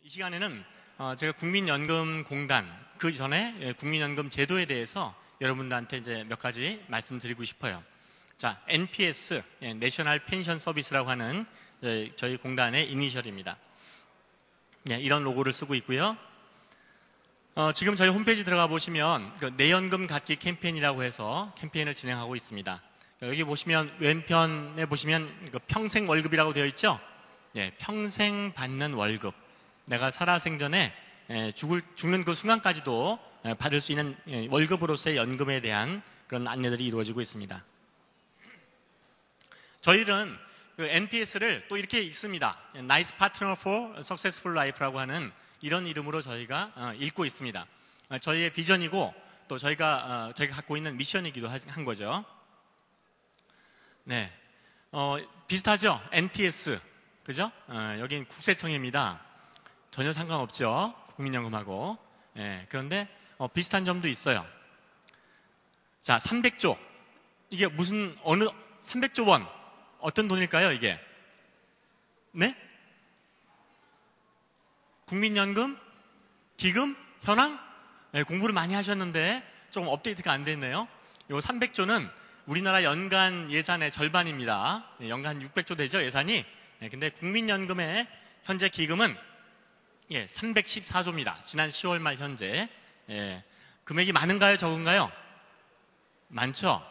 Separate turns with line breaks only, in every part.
이 시간에는 제가 국민연금공단 그 전에 국민연금 제도에 대해서 여러분들한테 이제 몇 가지 말씀드리고 싶어요. 자, NPS, 내셔널 펜션 서비스라고 하는 저희 공단의 이니셜입니다. 이런 로고를 쓰고 있고요. 지금 저희 홈페이지 들어가 보시면 내연금 갖기 캠페인이라고 해서 캠페인을 진행하고 있습니다. 여기 보시면 왼편에 보시면 평생 월급이라고 되어 있죠? 평생 받는 월급. 내가 살아생전에 죽는 그 순간까지도 받을 수 있는 월급으로서의 연금에 대한 그런 안내들이 이루어지고 있습니다. 저희는 그 NPS를 또 이렇게 읽습니다. Nice Partner for Successful Life라고 하는 이런 이름으로 저희가 읽고 있습니다. 저희의 비전이고 또 저희가 갖고 있는 미션이기도 한 거죠. 네, 비슷하죠? NPS, 그죠? 여긴 국세청입니다. 전혀 상관없죠. 국민연금하고. 그런데 비슷한 점도 있어요. 자, 300조. 이게 어느 300조 원. 어떤 돈일까요, 이게? 네? 국민연금? 기금? 현황? 공부를 많이 하셨는데 조금 업데이트가 안 됐네요. 요 300조는 우리나라 연간 예산의 절반입니다. 연간 600조 되죠, 예산이? 근데 국민연금의 현재 기금은 314조입니다. 지난 10월 말 현재. 금액이 많은가요? 적은가요? 많죠?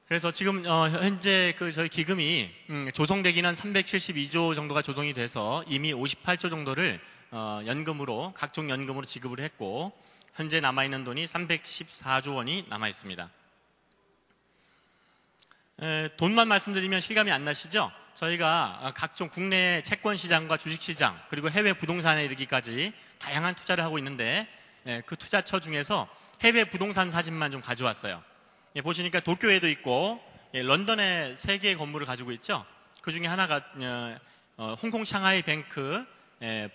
그래서 지금 현재 저희 기금이 조성되기는 372조 정도가 조성이 돼서 이미 58조 정도를 연금으로 각종 연금으로 지급을 했고 현재 남아있는 돈이 314조 원이 남아있습니다. 돈만 말씀드리면 실감이 안 나시죠? 저희가 각종 국내 채권시장과 주식시장 그리고 해외 부동산에 이르기까지 다양한 투자를 하고 있는데 그 투자처 중에서 해외 부동산 사진만 좀 가져왔어요. 보시니까 도쿄에도 있고 런던에 3개의 건물을 가지고 있죠. 그 중에 하나가 홍콩 샹하이 뱅크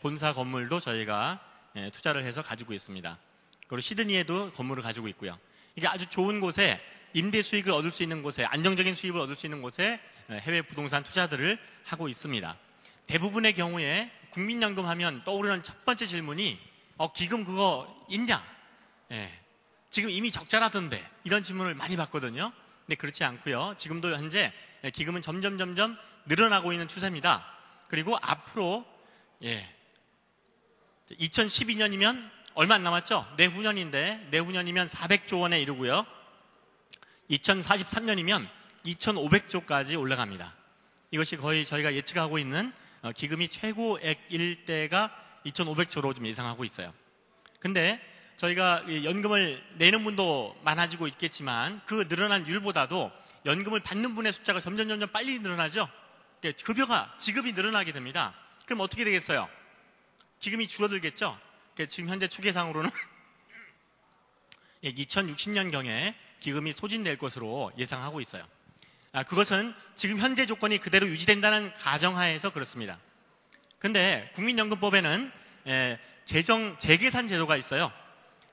본사 건물도 저희가 투자를 해서 가지고 있습니다. 그리고 시드니에도 건물을 가지고 있고요. 이게 아주 좋은 곳에 임대 수익을 얻을 수 있는 곳에 안정적인 수입을 얻을 수 있는 곳에 해외 부동산 투자들을 하고 있습니다. 대부분의 경우에 국민연금 하면 떠오르는 첫 번째 질문이 기금 그거 있냐? 지금 이미 적자라던데 이런 질문을 많이 받거든요. 근데 그렇지 않고요. 지금도 현재 기금은 점점 늘어나고 있는 추세입니다. 그리고 앞으로 2012년이면 얼마 안 남았죠? 내후년인데 내후년이면 400조 원에 이르고요. 2043년이면 2,500조까지 올라갑니다. 이것이 거의 저희가 예측하고 있는 기금이 최고액일 때가 2,500조로 좀 예상하고 있어요. 근데 저희가 연금을 내는 분도 많아지고 있겠지만 그 늘어난 율보다도 연금을 받는 분의 숫자가 점점 빨리 늘어나죠. 지급이 늘어나게 됩니다. 그럼 어떻게 되겠어요? 기금이 줄어들겠죠. 지금 현재 추계상으로는 2060년경에 기금이 소진될 것으로 예상하고 있어요. 그것은 지금 현재 조건이 그대로 유지된다는 가정하에서 그렇습니다. 근데 국민연금법에는 재계산 제도가 있어요.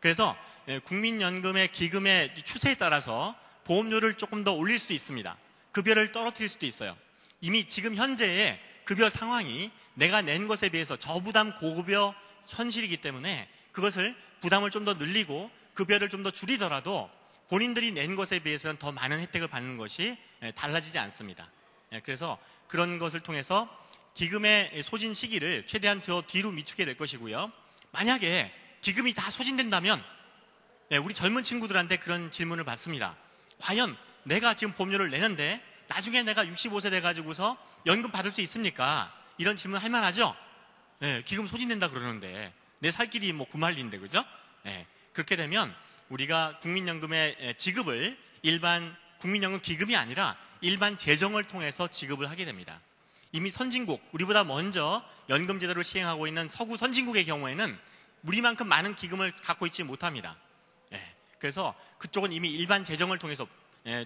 그래서 국민연금의 기금의 추세에 따라서 보험료를 조금 더 올릴 수도 있습니다. 급여를 떨어뜨릴 수도 있어요. 이미 지금 현재의 급여 상황이 내가 낸 것에 비해서 저부담 고급여 현실이기 때문에 그것을 부담을 좀 더 늘리고 급여를 좀 더 줄이더라도 본인들이 낸 것에 비해서는 더 많은 혜택을 받는 것이 달라지지 않습니다. 그래서 그런 것을 통해서 기금의 소진 시기를 최대한 더 뒤로 미추게 될 것이고요. 만약에 기금이 다 소진된다면 우리 젊은 친구들한테 그런 질문을 받습니다. 과연 내가 지금 보험료를 내는데 나중에 내가 65세 돼가지고서 연금 받을 수 있습니까? 이런 질문 할 만하죠? 기금 소진된다 그러는데 내 살 길이 구말리인데 그죠? 그렇게 되면 우리가 국민연금의 지급을 일반 국민연금 기금이 아니라 일반 재정을 통해서 지급을 하게 됩니다. 이미 선진국, 우리보다 먼저 연금제도를 시행하고 있는 서구 선진국의 경우에는 우리만큼 많은 기금을 갖고 있지 못합니다. 그래서 그쪽은 이미 일반 재정을 통해서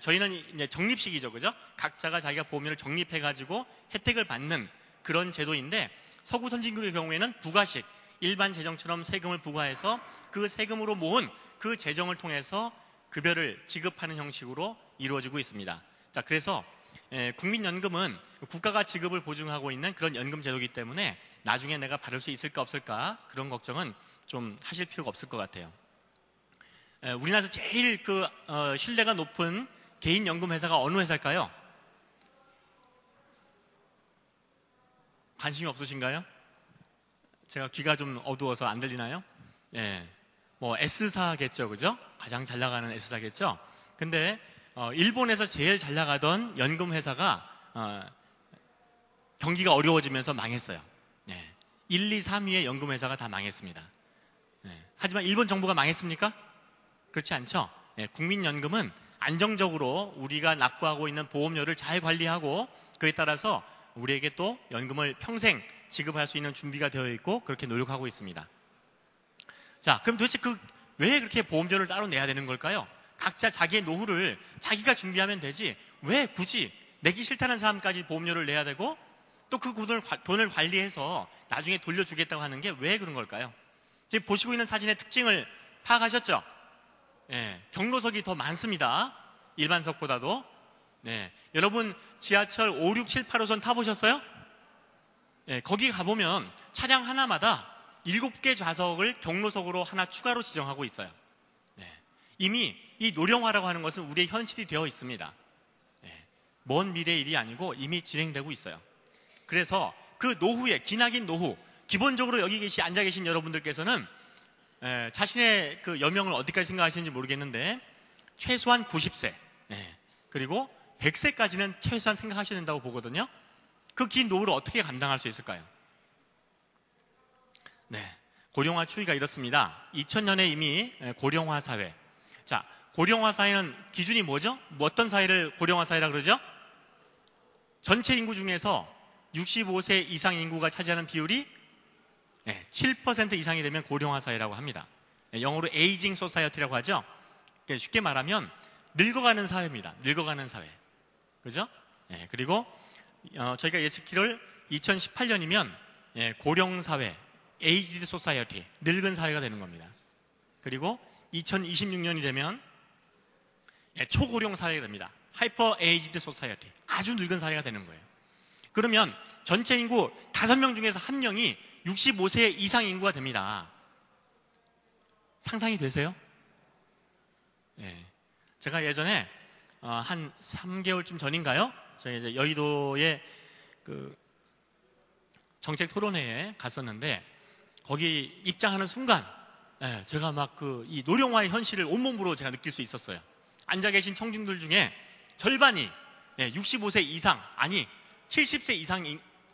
저희는 이제 적립식이죠, 그죠? 각자가 자기가 보험료를 적립해가지고 혜택을 받는 그런 제도인데 서구 선진국의 경우에는 부가식, 일반 재정처럼 세금을 부과해서 그 세금으로 모은 그 재정을 통해서 급여를 지급하는 형식으로 이루어지고 있습니다. 자, 그래서 국민연금은 국가가 지급을 보증하고 있는 그런 연금 제도이기 때문에 나중에 내가 받을 수 있을까 없을까 그런 걱정은 좀 하실 필요가 없을 것 같아요. 우리나라에서 제일 신뢰가 높은 개인연금 회사가 어느 회사일까요? 관심이 없으신가요? 제가 귀가 좀 어두워서 안 들리나요? 예, 뭐 S사겠죠, 그죠? 가장 잘 나가는 S사겠죠. 근데 일본에서 제일 잘 나가던 연금 회사가 경기가 어려워지면서 망했어요. 1, 2, 3위의 연금 회사가 다 망했습니다. 하지만 일본 정부가 망했습니까? 그렇지 않죠. 국민연금은 안정적으로 우리가 납부하고 있는 보험료를 잘 관리하고 그에 따라서 우리에게 또 연금을 평생 지급할 수 있는 준비가 되어 있고 그렇게 노력하고 있습니다. 자, 그럼 도대체 왜 그렇게 보험료를 따로 내야 되는 걸까요? 각자 자기의 노후를 자기가 준비하면 되지 왜 굳이 내기 싫다는 사람까지 보험료를 내야 되고 또 그 돈을 관리해서 나중에 돌려주겠다고 하는 게 왜 그런 걸까요? 지금 보시고 있는 사진의 특징을 파악하셨죠? 경로석이 더 많습니다. 일반석보다도. 여러분 지하철 5, 6, 7, 8호선 타보셨어요? 거기 가보면 차량 하나마다 7개 좌석을 경로석으로 하나 추가로 지정하고 있어요. 이미 이 노령화라고 하는 것은 우리의 현실이 되어 있습니다. 먼 미래의 일이 아니고 이미 진행되고 있어요. 그래서 그 노후에 기나긴 노후, 기본적으로 여기 앉아 계신 여러분들께서는 자신의 그 여명을 어디까지 생각하시는지 모르겠는데 최소한 90세 그리고 100세까지는 최소한 생각하셔야 된다고 보거든요. 그 긴 노후를 어떻게 감당할 수 있을까요? 고령화 추이가 이렇습니다. 2000년에 이미 고령화 사회. 자, 고령화 사회는 기준이 뭐죠? 어떤 사회를 고령화 사회라 그러죠? 전체 인구 중에서 65세 이상 인구가 차지하는 비율이 7% 이상이 되면 고령화 사회라고 합니다. 영어로 에이징 소사이어티라고 하죠. 쉽게 말하면 늙어가는 사회입니다. 늙어가는 사회. 그죠? 그리고 저희가 예측키를 2018년이면 고령 사회, 에이지드 소사이어티, 늙은 사회가 되는 겁니다. 그리고 2026년이 되면 초고령 사회가 됩니다. 하이퍼 에이지드 소사이어티, 아주 늙은 사회가 되는 거예요. 그러면 전체 인구 5명 중에서 1명이 65세 이상 인구가 됩니다. 상상이 되세요? 제가 예전에 한 3개월쯤 전인가요? 저희 이제 여의도의 그 정책 토론회에 갔었는데 거기 입장하는 순간 제가 막 이 노령화의 현실을 온몸으로 제가 느낄 수 있었어요. 앉아 계신 청중들 중에 절반이 65세 이상, 아니 70세 이상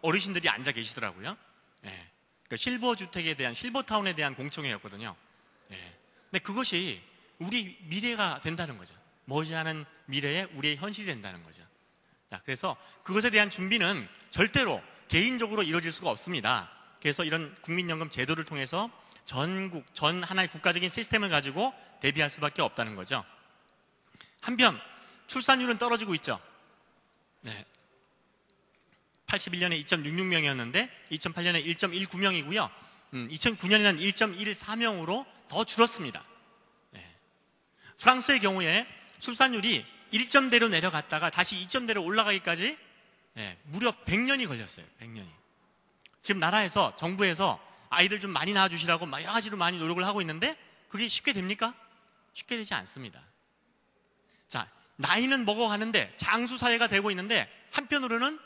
어르신들이 앉아 계시더라고요. 그러니까 실버주택에 대한, 실버타운에 대한 공청회였거든요. 근데 그것이 우리 미래가 된다는 거죠. 머지않은 미래에 우리의 현실이 된다는 거죠. 자, 그래서 그것에 대한 준비는 절대로 개인적으로 이루어질 수가 없습니다. 그래서 이런 국민연금 제도를 통해서 전 하나의 국가적인 시스템을 가지고 대비할 수밖에 없다는 거죠. 한편 출산율은 떨어지고 있죠. 81년에 2.66명이었는데 2008년에 1.19명이고요. 2009년에는 1.14명으로 더 줄었습니다. 프랑스의 경우에 출산율이 1점대로 내려갔다가 다시 2점대로 올라가기까지 무려 100년이 걸렸어요. 100년이. 지금 나라에서, 정부에서 아이들 좀 많이 낳아주시라고 여러 가지로 많이 노력을 하고 있는데 그게 쉽게 됩니까? 쉽게 되지 않습니다. 자, 나이는 먹어가는데 장수사회가 되고 있는데 한편으로는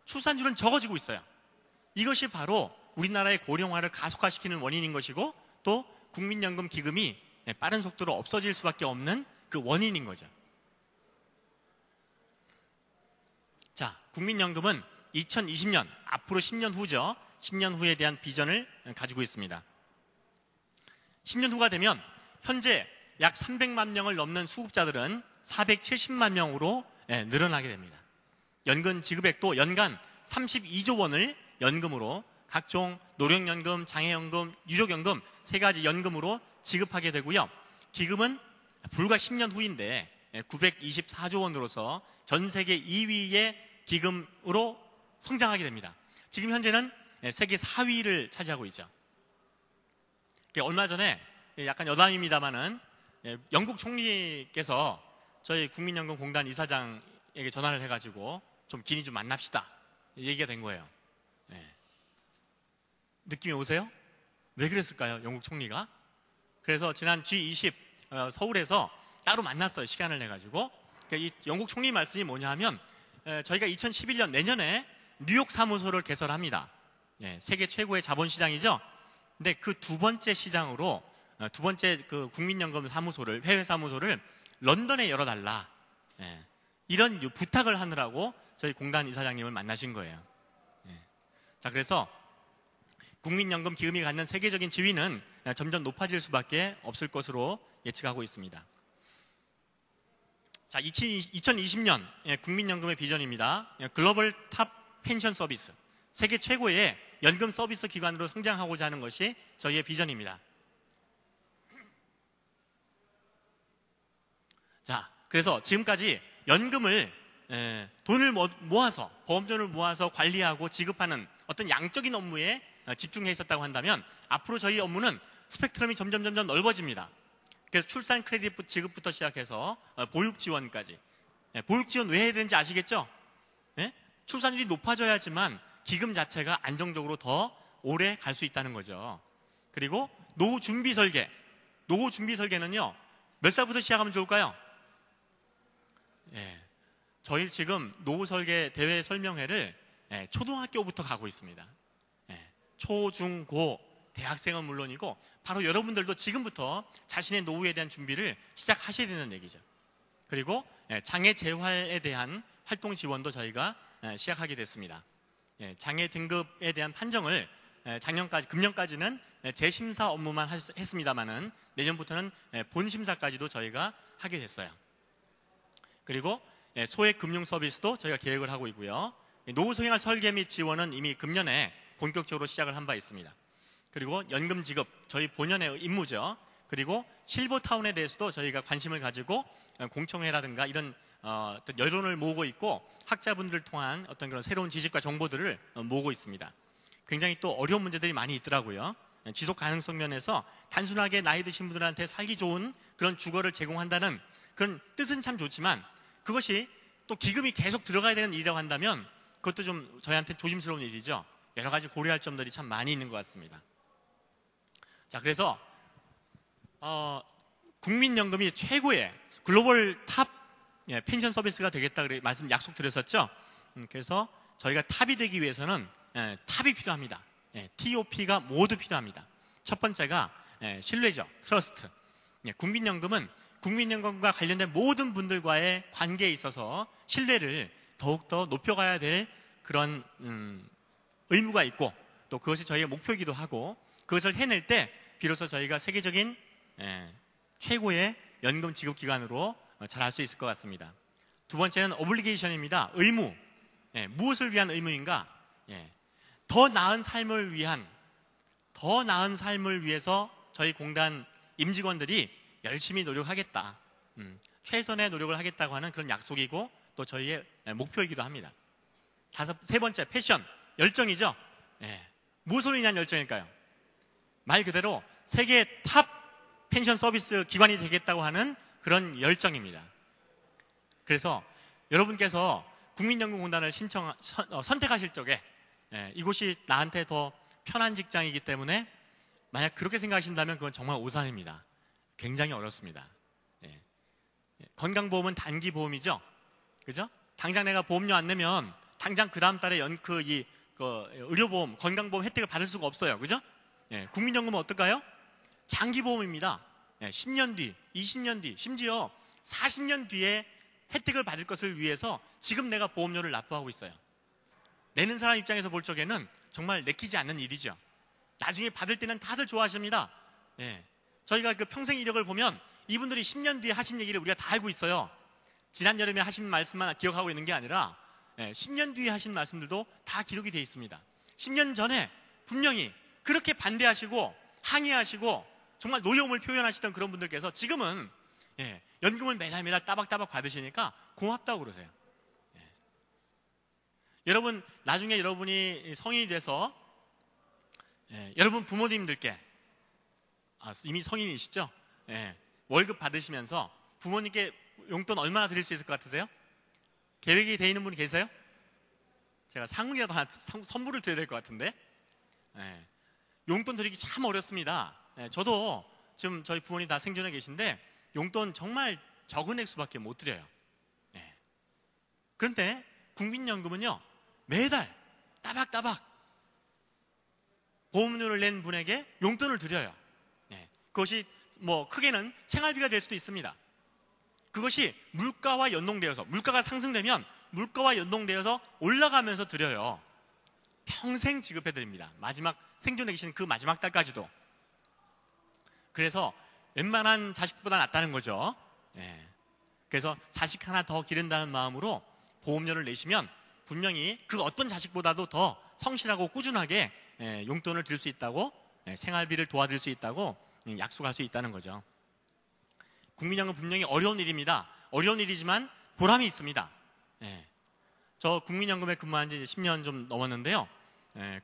출산율은 적어지고 있어요. 이것이 바로 우리나라의 고령화를 가속화시키는 원인인 것이고 또 국민연금 기금이 빠른 속도로 없어질 수밖에 없는 그 원인인 거죠. 자, 국민연금은 2020년, 앞으로 10년 후죠. 10년 후에 대한 비전을 가지고 있습니다. 10년 후가 되면 현재 약 300만 명을 넘는 수급자들은 470만 명으로 늘어나게 됩니다. 연금 지급액도 연간 32조 원을 연금으로 각종 노령연금, 장애연금, 유족연금 3가지 연금으로 지급하게 되고요. 기금은 불과 10년 후인데 924조 원으로서 전 세계 2위의 기금으로 성장하게 됩니다. 지금 현재는 세계 4위를 차지하고 있죠. 얼마 전에 약간 여담입니다만은 영국 총리께서 저희 국민연금공단 이사장에게 전화를 해가지고 좀 긴히 좀 만납시다 얘기가 된 거예요. 느낌이 오세요? 왜 그랬을까요? 영국 총리가? 그래서 지난 G20 서울에서 따로 만났어요. 시간을 내가지고. 그러니까 이 영국 총리 말씀이 뭐냐 하면 저희가 2011년 내년에 뉴욕 사무소를 개설합니다. 세계 최고의 자본시장이죠. 근데 그 두 번째 시장으로 두 번째 그 국민연금 사무소를, 해외 사무소를 런던에 열어달라. 이런 부탁을 하느라고 저희 공단 이사장님을 만나신 거예요. 자, 그래서 국민연금 기금이 갖는 세계적인 지위는 점점 높아질 수밖에 없을 것으로 예측하고 있습니다. 자, 2020년 국민연금의 비전입니다. 글로벌 탑 펜션 서비스, 세계 최고의 연금 서비스 기관으로 성장하고자 하는 것이 저희의 비전입니다. 자, 그래서 지금까지 연금을 돈을 모아서, 보험료를 모아서 관리하고 지급하는 어떤 양적인 업무에 집중해 있었다고 한다면 앞으로 저희 업무는 스펙트럼이 점점 넓어집니다. 그래서 출산 크레딧 지급부터 시작해서 보육 지원까지. 보육 지원 왜 해야 되는지 아시겠죠? 출산율이 높아져야지만 기금 자체가 안정적으로 더 오래 갈 수 있다는 거죠. 그리고 노후 준비 설계. 노후 준비 설계는요, 몇 살부터 시작하면 좋을까요? 저희 지금 노후 설계 대회 설명회를 초등학교부터 가고 있습니다. 초, 중, 고, 대학생은 물론이고 바로 여러분들도 지금부터 자신의 노후에 대한 준비를 시작하셔야 되는 얘기죠. 그리고 장애 재활에 대한 활동 지원도 저희가 시작하게 됐습니다. 장애 등급에 대한 판정을 금년까지는 재심사 업무만 했습니다만은 내년부터는 본심사까지도 저희가 하게 됐어요. 그리고 소액 금융 서비스도 저희가 계획을 하고 있고요. 노후 생활 설계 및 지원은 이미 금년에 본격적으로 시작을 한 바 있습니다. 그리고 연금 지급, 저희 본연의 임무죠. 그리고 실버타운에 대해서도 저희가 관심을 가지고 공청회라든가 이런 어떤 여론을 모으고 있고 학자분들을 통한 어떤 그런 새로운 지식과 정보들을 모으고 있습니다. 굉장히 또 어려운 문제들이 많이 있더라고요. 지속 가능성 면에서 단순하게 나이 드신 분들한테 살기 좋은 그런 주거를 제공한다는 그런 뜻은 참 좋지만 그것이 또 기금이 계속 들어가야 되는 일이라고 한다면 그것도 좀 저희한테 조심스러운 일이죠. 여러 가지 고려할 점들이 참 많이 있는 것 같습니다. 자, 그래서 국민연금이 최고의 글로벌 탑 펜션 서비스가 되겠다 약속드렸었죠. 그래서 저희가 탑이 되기 위해서는 탑이 필요합니다. TOP가 모두 필요합니다. 첫 번째가 신뢰죠. 트러스트. 국민연금은 국민연금과 관련된 모든 분들과의 관계에 있어서 신뢰를 더욱더 높여가야 될 그런 의무가 있고 또 그것이 저희의 목표이기도 하고 그것을 해낼 때 비로소 저희가 세계적인 최고의 연금 지급기관으로 잘할 수 있을 것 같습니다. 두 번째는 오블리게이션입니다. 의무. 무엇을 위한 의무인가? 더 나은 삶을 위해서 저희 공단 임직원들이 열심히 노력하겠다. 최선의 노력을 하겠다고 하는 그런 약속이고 또 저희의 목표이기도 합니다. 세 번째, 패션. 열정이죠. 무엇으로 인한 열정일까요? 말 그대로 세계 탑 펜션 서비스 기관이 되겠다고 하는 그런 열정입니다. 그래서 여러분께서 국민연금공단을 선택하실 적에 이곳이 나한테 더 편한 직장이기 때문에 만약 그렇게 생각하신다면 그건 정말 오산입니다. 굉장히 어렵습니다. 건강보험은 단기보험이죠. 그죠? 당장 내가 보험료 안 내면 당장 그 다음 달에 의료보험, 건강보험 혜택을 받을 수가 없어요. 그죠? 국민연금은 어떨까요? 장기보험입니다. 10년 뒤, 20년 뒤, 심지어 40년 뒤에 혜택을 받을 것을 위해서 지금 내가 보험료를 납부하고 있어요. 내는 사람 입장에서 볼 적에는 정말 내키지 않는 일이죠. 나중에 받을 때는 다들 좋아하십니다. 저희가 그 평생 이력을 보면 이분들이 10년 뒤에 하신 얘기를 우리가 다 알고 있어요. 지난 여름에 하신 말씀만 기억하고 있는 게 아니라 10년 뒤에 하신 말씀들도 다 기록이 되어 있습니다. 10년 전에 분명히 그렇게 반대하시고 항의하시고 정말 노여움을 표현하시던 그런 분들께서 지금은 연금을 매달 따박따박 받으시니까 고맙다고 그러세요. 여러분, 나중에 여러분이 성인이 돼서 여러분 부모님들께 이미 성인이시죠? 월급 받으시면서 부모님께 용돈 얼마나 드릴 수 있을 것 같으세요? 계획이 돼 있는 분이 계세요? 제가 상금이라도 하나 선물을 드려야 될 것 같은데 용돈 드리기 참 어렵습니다. 저도 지금 저희 부모님 다 생존해 계신데 용돈 정말 적은 액수밖에 못 드려요. 그런데 국민연금은요, 매달 따박따박 보험료를 낸 분에게 용돈을 드려요. 그것이 뭐 크게는 생활비가 될 수도 있습니다. 그것이 물가와 연동되어서, 물가가 상승되면 물가와 연동되어서 올라가면서 드려요. 평생 지급해 드립니다. 마지막 생존해 계신 그 마지막 달까지도. 그래서 웬만한 자식보다 낫다는 거죠. 그래서 자식 하나 더 기른다는 마음으로 보험료를 내시면 분명히 그 어떤 자식보다도 더 성실하고 꾸준하게 용돈을 드릴 수 있다고, 생활비를 도와드릴 수 있다고 약속할 수 있다는 거죠. 국민연금 분명히 어려운 일입니다. 어려운 일이지만 보람이 있습니다. 저 국민연금에 근무한 지 10년 좀 넘었는데요.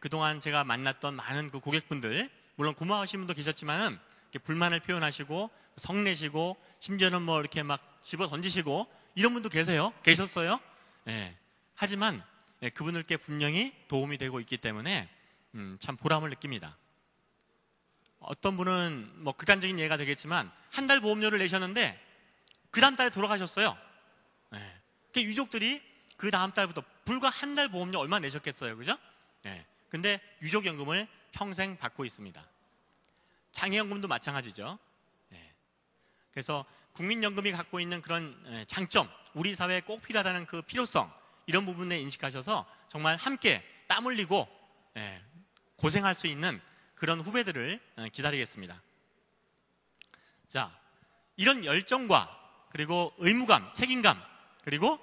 그동안 제가 만났던 많은 그 고객분들, 물론 고마우신 분도 계셨지만은 불만을 표현하시고 성내시고 심지어는 뭐 이렇게 막 집어 던지시고 이런 분도 계셨어요. 하지만 그분들께 분명히 도움이 되고 있기 때문에 참 보람을 느낍니다. 어떤 분은 뭐 극단적인 예가 되겠지만 한 달 보험료를 내셨는데 그 다음 달에 돌아가셨어요. 유족들이 그 다음 달부터 불과 한 달 보험료 얼마 내셨겠어요, 그죠? 근데 유족연금을 평생 받고 있습니다. 장애연금도 마찬가지죠. 그래서 국민연금이 갖고 있는 그런 장점, 우리 사회에 꼭 필요하다는 그 필요성, 이런 부분에 인식하셔서 정말 함께 땀 흘리고 고생할 수 있는 그런 후배들을 기다리겠습니다. 자, 이런 열정과 그리고 의무감, 책임감, 그리고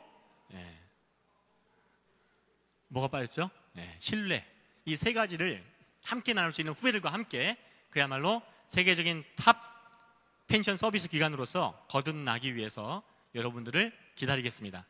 뭐가 빠졌죠? 신뢰, 이 세 가지를 함께 나눌 수 있는 후배들과 함께 그야말로 세계적인 탑 펜션 서비스 기관으로서 거듭나기 위해서 여러분들을 기다리겠습니다.